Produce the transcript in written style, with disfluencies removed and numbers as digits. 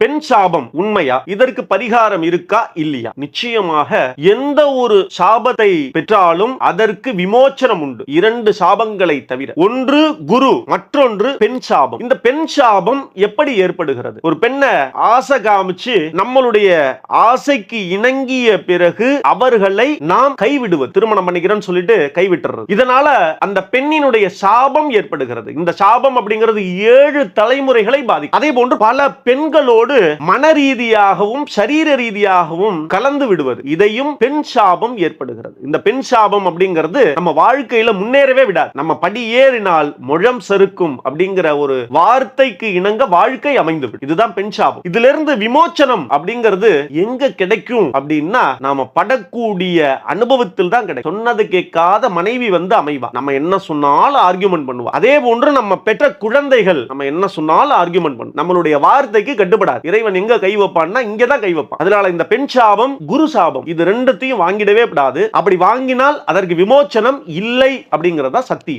பெண் சாபம் உண்மையா? இதற்கு பரிகாரம் இருக்கா இல்லையா? நிச்சயமாக எந்த ஒரு சாபத்தை பெற்றாலும் அதற்கு விமோச்சனம் உண்டு. 2 சாபங்களை தவிர. ஒன்று குரு, மற்றொன்று பெண் சாபம். இந்த பெண் சாபம் எப்படி ஏற்படுகிறது? ஒரு பெண்ணை ஆசை காமிச்சு நம்மளுடைய ஆசைக்கு இணங்கிய பிறகு அவர்களை நாம் கைவிடுவது. திருமணம் பண்ணிக்கிறேன்னு சொல்லிட்டு கைவிட்டுறது. இதனால அந்த பெண்ணினுடைய சாபம் ஏற்படுகிறது. இந்த சாபம் அப்படிங்கிறது 7 தலைமுறைகளை பாதிக்கும். அதே போன்று பல பெண்களோடு மன ரீதியாகவும் சரீர ரீதியாகவும் கலந்து விடுவது. இதையும் பெண் சாபம் ஏற்படுகிறது. இந்த பெண் சாபம் அப்படிங்கிறது நம்ம வாழ்க்கையில முன்னேறவே விடாது. நம்ம படி ஏறினால் முழம் சறுக்கும் அப்படிங்கிற ஒரு வார்த்தைக்கு இணங்க வாழ்க்கை அமைந்துவிடும். இதுதான் பெண் சாபம். இதிலிருந்து விமோச்சனம் அப்படிங்கிறது எங்க கிடைக்கும் அப்படின்னா நாம படக்கூடிய அனுபவத்தில் தான் கிடைக்கும். சொன்னது கேட்காத மனைவி வந்து அமைவா. நம்ம என்ன சொன்னாலும் ஆர்கியூமெண்ட் பண்ணுவா. அதே போன்று நம்ம பெற்ற குழந்தைகள் நம்ம என்ன சொன்னாலும் ஆர்கியூமெண்ட் பண்ணும். நம்மளுடைய வார்த்தைக்கு கட்டுப்படாது. இறைவன் எங்க கை வைப்பான்னா இங்க தான் கை வைப்பான். அதனால இந்த பெண் சாபம் குரு சாபம் இது ரெண்டுத்தையும் வாங்கிடவே கூடாது. அப்படி வாங்கினால் அதற்கு விமோச்சனம் இல்லை அப்படிங்கறதா சத்தியம்.